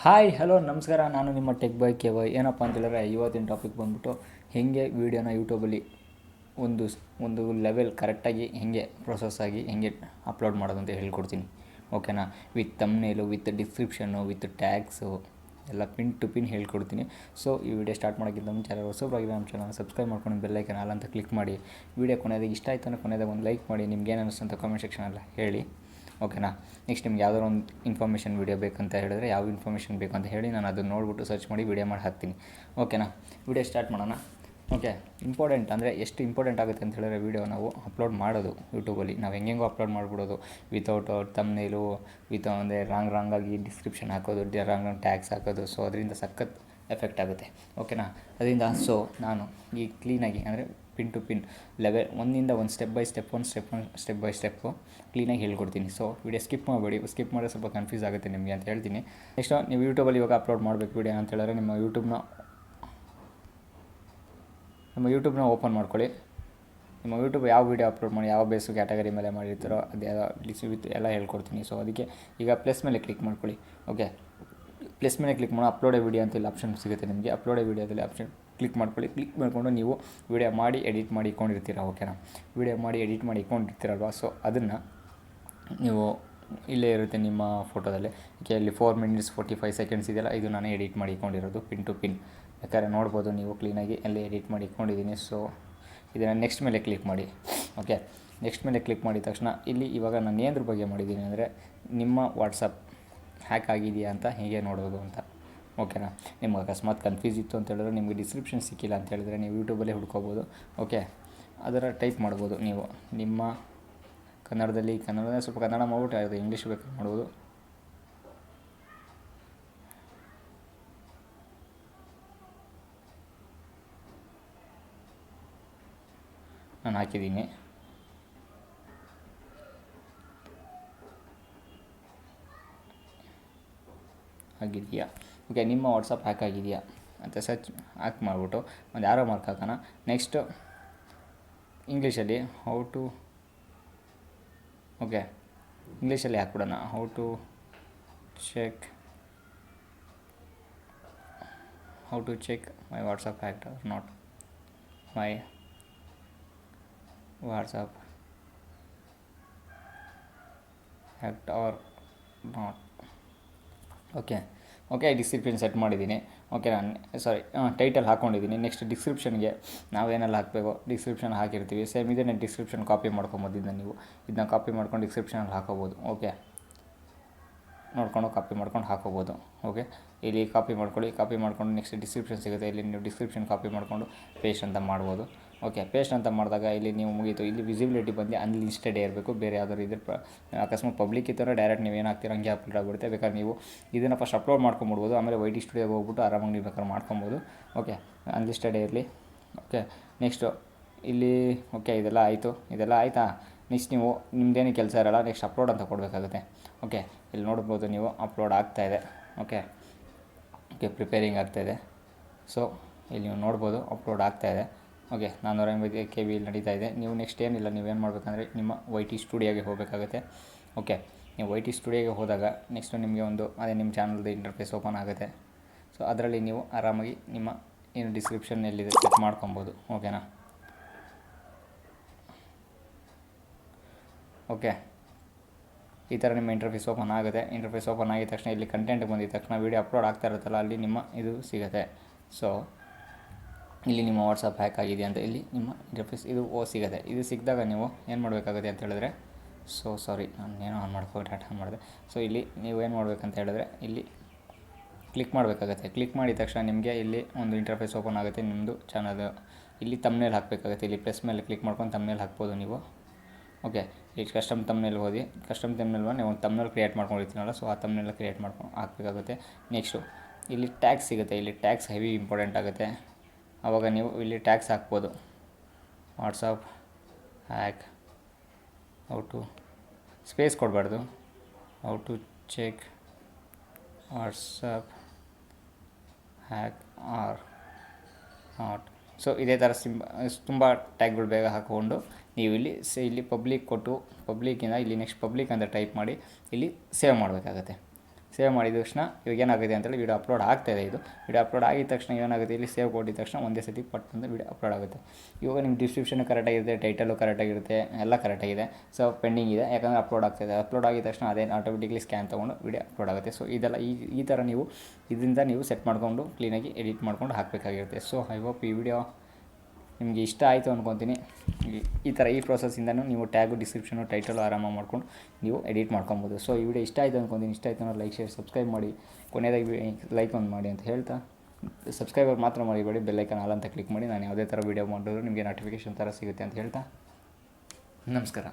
Hi hello ನಮಸ್ಕಾರ. ನಾನು ನಿಮ್ಮ ಟೆಕ್ ಬೈ ಕೆ ವೈ. ಏನಪ್ಪ ಅಂತ ಹೇಳಿದ್ರೆ ಇವತ್ತಿನ ಟಾಪಿಕ್ ಬಂದ್ಬಿಟ್ಟು ಹೇಗೆ ವೀಡಿಯೋನ ಯೂಟ್ಯೂಬಲ್ಲಿ ಒಂದು ಒಂದು ಲೆವೆಲ್ ಕರೆಕ್ಟಾಗಿ ಹೇಗೆ ಪ್ರೊಸೆಸ್ ಆಗಿ ಹೇಗೆ ಅಪ್ಲೋಡ್ ಮಾಡೋದು ಅಂತ ಹೇಳ್ಕೊಡ್ತೀನಿ. ಓಕೆನಾ? With thumbnail, with description, with tags ಎಲ್ಲ ಪಿನ್ ಟು ಪಿನ್ ಹೇಳ್ಕೊಡ್ತೀನಿ. ಸೊ ಈ ವಿಡಿಯೋ ಸ್ಟಾರ್ಟ್ ಮಾಡೋಕ್ಕಿಂತ ಮುಂಚೆ ಯಾರು ಹೊಸಬರಾಗಿರೋ ನಮ್ಮ ಚಾನಲ್ ಸಬ್ಸ್ಕ್ರೈಬ್ ಮಾಡ್ಕೊಂಡು ಬೆಲ್ಲೈಕನ್ ಆಲ್ ಅಂತ ಕ್ಲಿಕ್ ಮಾಡಿ. ವಿಡಿಯೋ ಕೊನೆಯದಾಗಿ ಇಷ್ಟ ಆಯಿತು ಅಂದರೆ ಕೊನೆಯದಾಗ ಒಂದು ಲೈಕ್ ಮಾಡಿ. ನಿಮ್ಗೆ ಏನು ಅನ್ನಿಸ್ತು ಅಂತ ಕಾಮೆಂಟ್ ಸೆಕ್ಷನಲ್ಲಿ ಹೇಳಿ. ಓಕೆನಾ? ನೆಕ್ಸ್ಟ್ ನಿಮ್ಗೆ ಯಾವುದಾದ್ರು ಒಂದು ಇನ್ಫಾರ್ಮೇಷನ್ ವೀಡಿಯೋ ಬೇಕಂತ ಹೇಳಿದ್ರೆ ಯಾವ ಇನ್ಫಾರ್ಮೇಷನ್ ಬೇಕು ಅಂತ ಹೇಳಿ ನಾನು ಅದನ್ನು ನೋಡಿಬಿಟ್ಟು ಸರ್ಚ್ ಮಾಡಿ ವೀಡಿಯೋ ಮಾಡಿ ಹಾಕ್ತೀನಿ. ಓಕೆನಾ? ವಿಡಿಯೋ ಸ್ಟಾರ್ಟ್ ಮಾಡೋಣ. ಓಕೆ, ಇಂಪಾರ್ಟೆಂಟ್ ಅಂದರೆ ಎಷ್ಟು ಇಂಪಾರ್ಟೆಂಟ್ ಆಗುತ್ತೆ ಅಂತ ಹೇಳಿದ್ರೆ ವೀಡಿಯೋ ನಾವು ಅಪ್ಲೋಡ್ ಮಾಡೋದು ಯೂಟ್ಯೂಬಲ್ಲಿ ನಾವು ಹೆಂಗೆಂಗೋ ಅಪ್ಲೋಡ್ ಮಾಡಿಬಿಡೋದು ವಿತೌಟ್ ತಮ್ನೇಲು, ಅಂದರೆ ರಾಂಗಾಗಿ ಡಿಸ್ಕ್ರಿಪ್ಷನ್ ಹಾಕೋದು, ರಾಂಗ್ ಟ್ಯಾಗ್ಸ್ ಹಾಕೋದು. ಸೊ ಅದರಿಂದ ಸಖತ್ ಎಫೆಕ್ಟ್ ಆಗುತ್ತೆ. ಓಕೆನಾ? ಅದರಿಂದ ನಾನು ಈ ಕ್ಲೀನಾಗಿ ಅಂದರೆ ಪಿನ್ ಟು ಪಿನ್ ಲೆವೆಲ್ ಒಂದಿಂದ ಒಂದು ಸ್ಟೆಪ್ ಬೈ ಸ್ಟೆಪ್ಪು ಕ್ಲೀನಾಗಿ ಹೇಳ್ಕೊಡ್ತೀನಿ. ಸೊ ವಿಡಿಯೋ ಸ್ಕಿಪ್ ಮಾಡಬೇಡಿ. ಸ್ಕಿಪ್ ಮಾಡಿದ್ರೆ ಸ್ವಲ್ಪ ಕನ್ಫ್ಯೂಸ್ ಆಗುತ್ತೆ ನಿಮಗೆ ಅಂತ ಹೇಳ್ತೀನಿ. ನೆಕ್ಸ್ಟ್ ನೀವು ಯೂಟ್ಯೂಬಲ್ಲಿ ಇವಾಗ ಅಪ್ಲೋಡ್ ಮಾಡಬೇಕು ವೀಡಿಯೋ ಅಂತ ಹೇಳಿದ್ರೆ ನಿಮ್ಮ ಯೂಟ್ಯೂಬ್ನ ಓಪನ್ ಮಾಡ್ಕೊಳ್ಳಿ. ನಿಮ್ಮ ಯೂಟ್ಯೂಬ್ ಯಾವ ವೀಡಿಯೋ ಅಪ್ಲೋಡ್ ಮಾಡಿ, ಯಾವ ಬೇಸು ಕ್ಯಾಟಗರಿ ಮೇಲೆ ಮಾಡಿರ್ತಾರೋ ಅದು ವಿತ್ ಎಲ್ಲ ಹೇಳ್ಕೊಡ್ತೀನಿ. ಸೊ ಅದಕ್ಕೆ ಈಗ ಪ್ಲಸ್ ಮೇಲೆ ಕ್ಲಿಕ್ ಮಾಡ್ಕೊಳ್ಳಿ. ಓಕೆ, ಪ್ಲಸ್ ಮೇಲೆ ಕ್ಲಿಕ್ ಮಾಡಿ ಅಪ್ಲೋಡ್ ವೀಡಿಯೋ ಅಂತ ಇಲ್ಲಿ ಆಪ್ಷನ್ ಸಿಗುತ್ತೆ ನಿಮಗೆ. ಅಪ್ಲೋಡ್ ವೀಡಿಯೋದಲ್ಲಿ ಆಪ್ಷನ್ ಕ್ಲಿಕ್ ಮಾಡ್ಕೊಳ್ಳಿ. ಕ್ಲಿಕ್ ಮಾಡಿಕೊಂಡು ನೀವು ವೀಡಿಯೋ ಮಾಡಿ ಎಡಿಟ್ ಮಾಡಿ ಇಟ್ಕೊಂಡಿರ್ತೀರ. ಓಕೆನಾ? ವೀಡಿಯೋ ಮಾಡಿ ಎಡಿಟ್ ಮಾಡಿ ಇಟ್ಕೊಂಡಿರ್ತೀರಲ್ವ. ಸೊ ಅದನ್ನು ನೀವು ಇಲ್ಲೇ ಇರುತ್ತೆ ನಿಮ್ಮ ಫೋಟೋದಲ್ಲಿ. ಇಲ್ಲಿ 4 minutes 45 seconds ಇದೆಯಲ್ಲ, ಇದು ನಾನು ಎಡಿಟ್ ಮಾಡಿ ಇಟ್ಕೊಂಡಿರೋದು ಪಿನ್ ಟು ಪಿನ್. ಬೇಕಾದ್ರೆ ನೋಡ್ಬೋದು ನೀವು ಕ್ಲೀನಾಗಿ ಅಲ್ಲಿ ಎಡಿಟ್ ಮಾಡಿ ಇಟ್ಕೊಂಡಿದ್ದೀನಿ. ಸೊ ಇದನ್ನು ನೆಕ್ಸ್ಟ್ ಮೇಲೆ ಕ್ಲಿಕ್ ಮಾಡಿ. ಓಕೆ, ನೆಕ್ಸ್ಟ್ ಮೇಲೆ ಕ್ಲಿಕ್ ಮಾಡಿದ ತಕ್ಷಣ ಇಲ್ಲಿ ಇವಾಗ ನಾನು ಏದ್ರ ಬಗ್ಗೆ ಮಾಡಿದ್ದೀನಿ ಅಂದರೆ ನಿಮ್ಮ ವಾಟ್ಸಪ್ ಹ್ಯಾಕ್ ಆಗಿದೆಯಾ ಅಂತ ಹೇಗೆ ನೋಡೋದು ಅಂತ. ಓಕೆನಾ? ನಿಮ್ಗೆ ಅಕಸ್ಮಾತ್ ಕನ್ಫ್ಯೂಸ್ ಇತ್ತು ಅಂತ ಹೇಳಿದ್ರೆ, ನಿಮಗೆ ಡಿಸ್ಕ್ರಿಪ್ಷನ್ ಸಿಕ್ಕಿಲ್ಲ ಅಂತ ಹೇಳಿದ್ರೆ ನೀವು ಯೂಟ್ಯೂಬಲ್ಲೇ ಹುಡ್ಕೋಬೋದು. ಓಕೆ, ಅದರ ಟೈಪ್ ಮಾಡ್ಬೋದು ನೀವು ನಿಮ್ಮ ಕನ್ನಡದಲ್ಲಿ ಸ್ವಲ್ಪ ಕನ್ನಡ ಮಾಡ್ಬಿಟ್ಟು ಅದು ಇಂಗ್ಲೀಷ್ ಬೇಕಾದ್ರೆ ಮಾಡ್ಬೋದು. ನಾನು ಹಾಕಿದ್ದೀನಿ. ಆಗಿದೆಯಾ? ಓಕೆ, ನಿಮ್ಮ ವಾಟ್ಸಪ್ ಹ್ಯಾಕ್ ಆಗಿದೆಯಾ ಅಂತ ಸರ್ಚ್ ಮಾಡಿಬಿಟ್ಟು ಒಂದು ಯಾರೋ ಮಾರ್ಕ್ ಹಾಕೋಣ. ನೆಕ್ಸ್ಟು ಇಂಗ್ಲೀಷಲ್ಲಿ ಇಂಗ್ಲೀಷಲ್ಲಿ ಹಾಕ್ಬಿಡೋಣ. How to check my WhatsApp hacked or not. My WhatsApp hacked or not. Okay, description set ಮಾಡಿದ್ದೀನಿ. ಓಕೆ, ನಾನು ಟೈಟಲ್ ಹಾಕ್ಕೊಂಡಿದ್ದೀನಿ. ನೆಕ್ಸ್ಟ್ ಡಿಸ್ಕ್ರಿಪ್ಷನ್ಗೆ ನಾವೇನೆಲ್ಲ ಹಾಕಬೇಕು ಡಿಸ್ಕ್ರಿಪ್ಷನ್ ಹಾಕಿರ್ತೀವಿ. ಸೇಮ್ ಇದನ್ನೇ ಡಿಸ್ಕ್ರಿಪ್ಷನ್ ಕಾಪಿ ಮಾಡ್ಕೊಬೋದಿದ್ದ ನೀವು ಇದನ್ನ ಕಾಪಿ ಮಾಡ್ಕೊಂಡು ಡಿಸ್ಕ್ರಿಪ್ಷನಲ್ಲಿ ಹಾಕೋಬೋದು. ಓಕೆ, ನೋಡ್ಕೊಂಡು ಕಾಪಿ ಮಾಡ್ಕೊಂಡು ಹಾಕೋಬೋದು. ಓಕೆ, ಇಲ್ಲಿ ಕಾಪಿ ಮಾಡ್ಕೊಂಡು ನೆಕ್ಸ್ಟ್ ಡಿಸ್ಕ್ರಿಪ್ಷನ್ ಸಿಗುತ್ತೆ. ಇಲ್ಲಿ ನೀವು ಡಿಸ್ಕ್ರಿಪ್ಷನ್ ಕಾಪಿ ಮಾಡಿಕೊಂಡು ಪೇಸ್ಟ್ ಅಂತ ಮಾಡ್ಬೋದು. ಓಕೆ, ಪೇಸ್ಟ್ ಅಂತ ಮಾಡಿದಾಗ ಇಲ್ಲಿ ನೀವು ಮುಗೀತು. ಇಲ್ಲಿ ವಿಸಿಬಿಲಿಟಿ ಬಂದು ಅನ್ಲಿಸ್ಟೆಡ್ ಇರಬೇಕು. ಬೇರೆ ಯಾವ್ದಾದ್ರು ಇದ್ರೆ ಅಕಸ್ಮಾತ್ ಪಬ್ಲಿಕ್ ಇದ್ದರೆ ಡೈರೆಕ್ಟ್ ನೀವು ಏನು ಹಾಕ್ತೀರ ಹಂಗೆ ಅಪ್ಲೋಡ್ ಆಗಿಬಿಡುತ್ತೆ. ಬೇಕಾದ್ರೆ ನೀವು ಇದನ್ನು ಫಸ್ಟ್ ಅಪ್ಲೋಡ್ ಮಾಡ್ಕೊಂಬಿಡ್ಬೋದು. ಆಮೇಲೆ ವೈಟಿ ಸ್ಟುಡಿಯೋಗೆ ಹೋಗ್ಬಿಟ್ಟು ಆರಾಮಾಗಿ ನೀವು ಬೇಕಾದ್ರೆ ಮಾಡ್ಕೊಬೋದು. ಓಕೆ, ಅನ್ಲಿಸ್ಟೆಡ್ ಇರಲಿ. ಓಕೆ, ನೆಕ್ಸ್ಟು ಇಲ್ಲಿ ಇದೆಲ್ಲ ಆಯಿತಾ? ನೆಕ್ಸ್ಟ್ ನೀವು ನಿಮ್ಮದೇನು ಕೆಲಸ ಇರೋಲ್ಲ. ನೆಕ್ಸ್ಟ್ ಅಪ್ಲೋಡ್ ಅಂತ ಕೊಡಬೇಕಾಗುತ್ತೆ. ಓಕೆ, ಇಲ್ಲಿ ನೋಡ್ಬೋದು ನೀವು ಅಪ್ಲೋಡ್ ಆಗ್ತಾಯಿದೆ. ಓಕೆ, ಪ್ರಿಪೇರಿಂಗ್ ಆಗ್ತಾಯಿದೆ. ಸೊ ಇಲ್ಲಿ ನೀವು ನೋಡ್ಬೋದು ಅಪ್ಲೋಡ್ ಆಗ್ತಾಯಿದೆ. ಓಕೆ, 480 KB ನಡೀತಾ ಇದೆ. ನೀವು ನೆಕ್ಸ್ಟ್ ಏನಿಲ್ಲ, ನೀವೇನು ಮಾಡಬೇಕಂದ್ರೆ ನಿಮ್ಮ ವೈಟಿ ಸ್ಟುಡಿಯೋಗೆ ಹೋಗಬೇಕಾಗುತ್ತೆ. ಓಕೆ, ನೀವು ವೈಟಿ ಸ್ಟುಡಿಯೋಗೆ ಹೋದಾಗ ನೆಕ್ಸ್ಟು ನಿಮಗೆ ನಿಮ್ಮ ಚಾನಲ್ದು ಇಂಟರ್ಫೇಸ್ ಓಪನ್ ಆಗುತ್ತೆ. ಸೊ ಅದರಲ್ಲಿ ನೀವು ಆರಾಮಾಗಿ ನಿಮ್ಮ ಏನು ಡಿಸ್ಕ್ರಿಪ್ಷನ್ ಎಲ್ಲಿದೆ ಚೆಕ್ ಮಾಡ್ಕೊಬೋದು. ಓಕೆನಾ? ಓಕೆ, ಈ ಥರ ನಿಮ್ಮ ಇಂಟರ್ಫೇಸ್ ಓಪನ್ ಆಗುತ್ತೆ. ಇಂಟರ್ಫೇಸ್ ಓಪನ್ ಆಗಿದ ತಕ್ಷಣ ಇಲ್ಲಿ ಕಂಟೆಂಟ್ ಬಂದಿದ ತಕ್ಷಣ ವೀಡಿಯೋ ಅಪ್ಲೋಡ್ ಆಗ್ತಾ ಇರುತ್ತಲ್ಲ, ಅಲ್ಲಿ ನಿಮ್ಮ ಇದು ಸಿಗುತ್ತೆ. ಸೊ ಇಲ್ಲಿ ನಿಮ್ಮ ವಾಟ್ಸಪ್ ಹ್ಯಾಕ್ ಆಗಿದೆ ಅಂತ ಇಲ್ಲಿ ನಿಮ್ಮ ಇಂಟರ್ಫೇಸ್ ಇದು ಸಿಗುತ್ತೆ. ಇದು ಸಿಕ್ಕಿದಾಗ ನೀವು ಏನು ಮಾಡಬೇಕಾಗುತ್ತೆ ಅಂತ ಹೇಳಿದ್ರೆ, ನಾನು ಆನ್ ಮಾಡ್ಕೊಂಡು ಡಾಟಾ ಮಾಡಿದೆ. ಸೊ ಇಲ್ಲಿ ನೀವು ಏನು ಮಾಡಬೇಕಂತ ಹೇಳಿದ್ರೆ ಇಲ್ಲಿ ಕ್ಲಿಕ್ ಮಾಡಬೇಕಾಗುತ್ತೆ. ಕ್ಲಿಕ್ ಮಾಡಿದ ತಕ್ಷಣ ನಿಮಗೆ ಇಲ್ಲಿ ಒಂದು ಇಂಟರ್ಫೇಸ್ ಓಪನ್ ಆಗುತ್ತೆ. ನಿಮ್ಮದು ಚಾನಲ್ ಇಲ್ಲಿ ತಮ್ನೇಲ್ ಹಾಕಬೇಕಾಗುತ್ತೆ. ಇಲ್ಲಿ ಪ್ಲಸ್ ಮೇಲೆ ಕ್ಲಿಕ್ ಮಾಡ್ಕೊಂಡು ತಮ್ನೇಲ್ ಹಾಕ್ಬೋದು ನೀವು. ಓಕೆ, ಈಗ ಕಸ್ಟಮ್ ತಮ್ನೇಲ್ ನೀವು ಒಂದು ತಮ್ನೇಲ್ ಕ್ರಿಯೇಟ್ ಮಾಡ್ಕೊಂಡಿರ್ತೀನಲ್ಲ, ಸೊ ಆ ತಮ್ನೇಲ್ ಕ್ರಿಯೇಟ್ ಮಾಡ್ಕೊಂಡು ಹಾಕಬೇಕಾಗುತ್ತೆ. ನೆಕ್ಸ್ಟು ಇಲ್ಲಿ ಟ್ಯಾಗ್ಸ್ ಸಿಗುತ್ತೆ. ಇಲ್ಲಿ ಟ್ಯಾಗ್ಸ್ ಹೆವಿ ಇಂಪಾರ್ಟೆಂಟ್ ಆಗುತ್ತೆ. ಆವಾಗ ನೀವು ಇಲ್ಲಿ ಟ್ಯಾಗ್ಸ್ ಹಾಕ್ಬೋದು. WhatsApp hack, how to space ಕೊಡಬಾರ್ದು. How to check WhatsApp hack or not. So ಇದೇ ಥರ ತುಂಬ ಟ್ಯಾಗ್ಗಳು ಬೇಗ ಹಾಕ್ಕೊಂಡು ನೀವು ಇಲ್ಲಿ ಪಬ್ಲಿಕ್ ಕೊಟ್ಟು ಪಬ್ಲಿಕ್ಕಿಂದ ಇಲ್ಲಿ ನೆಕ್ಸ್ಟ್ ಪಬ್ಲಿಕ್ ಅಂತ ಟೈಪ್ ಮಾಡಿ ಇಲ್ಲಿ ಸೇವ್ ಮಾಡಬೇಕಾಗತ್ತೆ. ಸೇವ್ ಮಾಡಿದ ತಕ್ಷಣ ಇವಾಗ ಏನಾಗುತ್ತೆ ಅಂತೇಳಿ ವೀಡಿಯೋ ಅಪ್ಲೋಡ್ ಆಗ್ತಾಯಿದೆ. ಇದು ವೀಡಿಯೋ ಅಪ್ಲೋಡ್ ಆಗಿದ ತಕ್ಷಣ ಏನಾಗುತ್ತೆ, ಇಲ್ಲಿ ಸೇವ್ ಕೊಟ್ಟಿದ ತಕ್ಷಣ ಒಂದೇ ಸತಿ ಪಟ್ ಅಂತ ವೀಡಿಯೋ ಅಪ್ಲೋಡ್ ಆಗುತ್ತೆ. ಇವಾಗ ನಿಮ್ಮ ಡಿಸ್ಕ್ರಿಪ್ಷನ್ ಕರೆಕ್ಟಾಗಿರುತ್ತೆ, ಟೈಟಲು ಕರೆಕ್ಟಾಗಿರುತ್ತೆ, ಎಲ್ಲ ಕರೆಕ್ಟಾಗಿದೆ. ಸೊ ಪೆಂಡಿಂಗ್ ಇದೆ, ಯಾಕಂದರೆ ಅಪ್ಲೋಡ್ ಆಗ್ತಾಯಿದೆ. ಅಪ್ಲೋಡ್ ಆಗಿದ ತಕ್ಷಣ ಅದೇನು ಆಟೋಮೆಟಿಕ್ಲಿ ಸ್ಕ್ಯಾನ್ ತೊಗೊಂಡು ವೀಡಿಯೋ ಅಪ್ಲೋಡ್ ಆಗುತ್ತೆ. ಸೊ ಇದೆಲ್ಲ ಈ ಥರ ನೀವು ಇದರಿಂದ ನೀವು ಸೆಟ್ ಮಾಡಿಕೊಂಡು ಕ್ಲೀನಾಗಿ ಎಡಿಟ್ ಮಾಡ್ಕೊಂಡು ಹಾಕಬೇಕಾಗಿರುತ್ತೆ. ಸೊ ಐ ಹೋಪ್ ಈ ವಿಡಿಯೋ ನಿಮಗೆ ಇಷ್ಟ ಆಯಿತು ಅಂದ್ಕೊತೀನಿ. ಈ ಪ್ರೊಸೆಸ್ಸಿಂದನೂ ನೀವು ಟ್ಯಾಗು, ಡಿಸ್ಕ್ರಿಪ್ಷನು, ಟೈಟಲು ಆರಾಮಾಗಿ ಮಾಡ್ಕೊಂಡು ನೀವು ಎಡಿಟ್ ಮಾಡ್ಕೊಬೋದು. ಸೊ ಈ ವಿಡಿಯೋ ಇಷ್ಟ ಆಯಿತು ಅಂದ್ಕೊತೀನಿ. ಇಷ್ಟ ಆಯಿತು ಲೈಕ್, ಶೇರ್, ಸಬ್ಸ್ಕ್ರೈಬ್ ಮಾಡಿ. ಕೊನೆಯದಾಗಿ ಲೈಕ್ ಒಂದು ಮಾಡಿ ಅಂತ ಹೇಳ್ತಾ, ಸಬ್ಸ್ಕ್ರೈಬರ್ ಮಾತ್ರ ಮಾಡಿಬೇಡಿ, ಬೆಲ್ಲೈಕನ್ ಆಲ್ ಅಂತ ಕ್ಲಿಕ್ ಮಾಡಿ. ನಾನು ಯಾವುದೇ ಥರ ವೀಡಿಯೋ ಮಾಡಿದ್ರು ನಿಮಗೆ ನೋಟಿಫಿಕೇಷನ್ ಥರ ಸಿಗುತ್ತೆ ಅಂತ ಹೇಳ್ತಾ ನಮಸ್ಕಾರ.